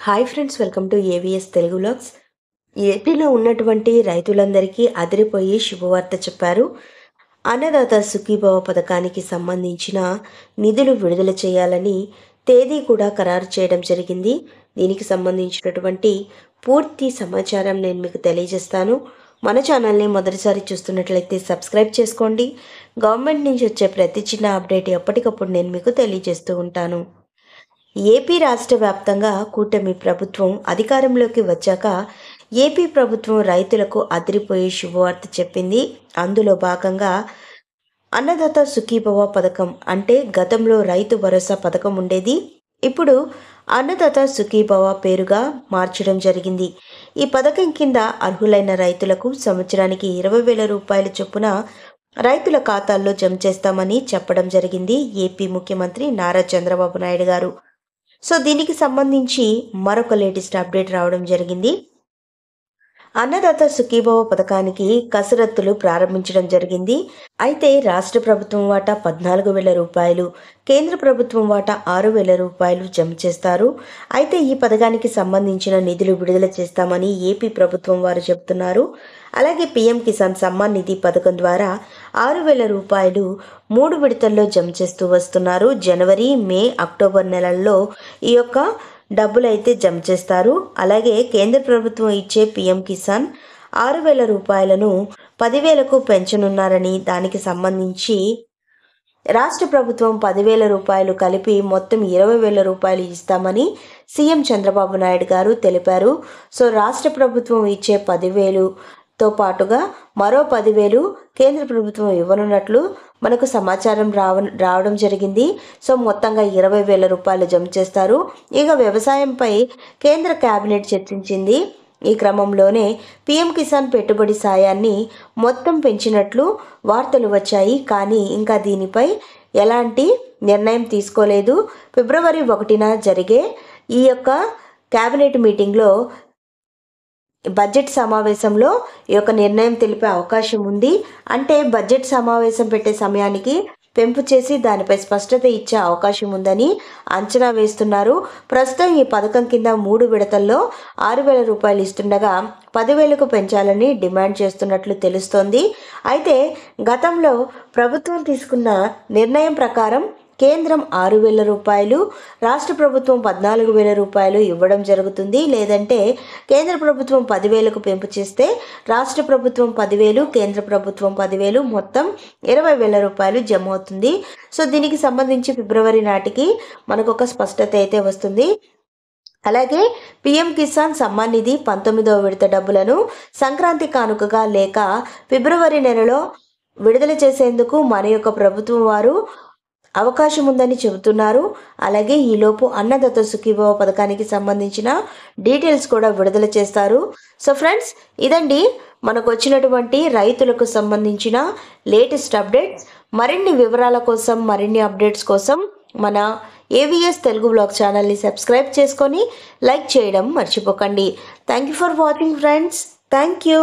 Hi friends, welcome to AVS Telugu vlogs. ఏపీలో ఉన్నటువంటి రైతులందరికీ అదిరిపోయే శుభవార్త చెప్పారు. అన్నదాత సుఖీభవ పథకానికి సంబంధించిన నిధులు విడుదల చేయాలని తేదీ కూడా ఖరారు చేయడం జరిగింది. దీనికి సంబంధించినటువంటి పూర్తి సమాచారం నేను మీకు తెలియజేస్తాను. మన ఛానల్ని మొదటిసారి చూస్తున్నట్లయితే సబ్స్క్రైబ్ చేసుకోండి. గవర్నమెంట్ నుంచి వచ్చే ప్రతి చిన్న అప్డేట్ ఎప్పటికప్పుడు నేను మీకు తెలియజేస్తూ ఉంటాను. ఏపీ రాష్ట్ర వ్యాప్తంగా కూటమి ప్రభుత్వం అధికారంలోకి వచ్చాక ఏపీ ప్రభుత్వం రైతులకు అదిరిపోయే శుభవార్త చెప్పింది. అందులో భాగంగా అన్నదాత సుఖీభవ పథకం, అంటే గతంలో రైతు భరోసా పథకం ఉండేది, ఇప్పుడు అన్నదాత సుఖీభవ పేరుగా మార్చడం జరిగింది. ఈ పథకం కింద అర్హులైన రైతులకు సంవత్సరానికి 20,000 రూపాయల చొప్పున రైతుల ఖాతాల్లో జమ చేస్తామని చెప్పడం జరిగింది ఏపీ ముఖ్యమంత్రి నారా చంద్రబాబు నాయుడు గారు. సో దీనికి సంబంధించి మరొక లేటెస్ట్ అప్డేట్ రావడం జరిగింది. అన్నదాత సుఖీభవ పథకానికి కసరత్తులు ప్రారంభించడం జరిగింది. అయితే రాష్ట్ర ప్రభుత్వం వాటా 14,000 రూపాయలు, కేంద్ర ప్రభుత్వం వాటా 6,000 రూపాయలు జమ చేస్తారు. అయితే ఈ పథకానికి సంబంధించిన నిధులు విడుదల చేస్తామని ఏపీ ప్రభుత్వం వారు చెబుతున్నారు. అలాగే పీఎం కిసాన్ సమ్మాన్ నిధి పథకం ద్వారా 6,000 రూపాయలు 3 విడతల్లో జమ చేస్తూ వస్తున్నారు. జనవరి, మే, అక్టోబర్ నెలల్లో ఈ యొక్క డబ్బులు అయితే జమ చేస్తారు. అలాగే కేంద్ర ప్రభుత్వం ఇచ్చే పీఎం కిసాన్ 6,000 రూపాయలను 10,000కు పెంచనున్నారని, దానికి సంబంధించి రాష్ట్ర ప్రభుత్వం 10,000 రూపాయలు కలిపి మొత్తం 20,000 రూపాయలు ఇస్తామని సీఎం చంద్రబాబు నాయుడు గారు తెలిపారు. సో రాష్ట్ర ప్రభుత్వం ఇచ్చే 10,000తో పాటుగా మరో 10,000 కేంద్ర ప్రభుత్వం ఇవ్వనున్నట్లు మనకు సమాచారం రావడం జరిగింది. సో మొత్తంగా 20,000 రూపాయలు జమ చేస్తారు. ఇక వ్యవసాయంపై కేంద్ర కేబినెట్ చర్చించింది. ఈ క్రమంలోనే పీఎం కిసాన్ పెట్టుబడి సాయాన్ని మొత్తం పెంచినట్లు వార్తలు వచ్చాయి. కానీ ఇంకా దీనిపై ఎలాంటి నిర్ణయం తీసుకోలేదు. ఫిబ్రవరి 1న జరిగే ఈ యొక్క కేబినెట్ మీటింగ్లో, బడ్జెట్ సమావేశంలో ఈ యొక్క నిర్ణయం తెలిపే అవకాశం ఉంది. అంటే బడ్జెట్ సమావేశం పెట్టే సమయానికి పెంపు చేసి దానిపై స్పష్టత ఇచ్చే అవకాశం ఉందని అంచనా వేస్తున్నారు. ప్రస్తుతం ఈ పథకం కింద 3 విడతల్లో 6,000 రూపాయలు ఇస్తుండగా 10,000కు పెంచాలని డిమాండ్ చేస్తున్నట్లు తెలుస్తోంది. అయితే గతంలో ప్రభుత్వం తీసుకున్న నిర్ణయం ప్రకారం కేంద్రం 6,000 రూపాయలు, రాష్ట్ర ప్రభుత్వం 14,000 రూపాయలు ఇవ్వడం జరుగుతుంది. లేదంటే కేంద్ర ప్రభుత్వం 10,000కు పెంపు చేస్తే రాష్ట్ర ప్రభుత్వం 10,000, కేంద్ర ప్రభుత్వం 10,000, మొత్తం 20,000 రూపాయలు జమ అవుతుంది. సో దీనికి సంబంధించి ఫిబ్రవరి నాటికి మనకు ఒక స్పష్టత అయితే వస్తుంది. అలాగే పీఎం కిసాన్ సమ్మాన్ నిధి 19వ విడత డబ్బులను సంక్రాంతి కానుకగా లేక ఫిబ్రవరి నెలలో విడుదల చేసేందుకు మన యొక్క ప్రభుత్వం వారు అవకాశం ఉందని చెబుతున్నారు. అలాగే ఈలోపు అన్నదాత సుఖీభవ పథకానికి సంబంధించిన డీటెయిల్స్ కూడా విడుదల చేస్తారు. సో ఫ్రెండ్స్, ఇదండి మనకు వచ్చినటువంటి రైతులకు సంబంధించిన లేటెస్ట్ అప్డేట్స్. మరిన్ని వివరాల కోసం, మరిన్ని అప్డేట్స్ కోసం మన ఏవిఎస్ తెలుగు వ్లాగ్ ఛానల్ని సబ్స్క్రైబ్ చేసుకొని లైక్ చేయడం మర్చిపోకండి. Thank you for watching friends. Thank you.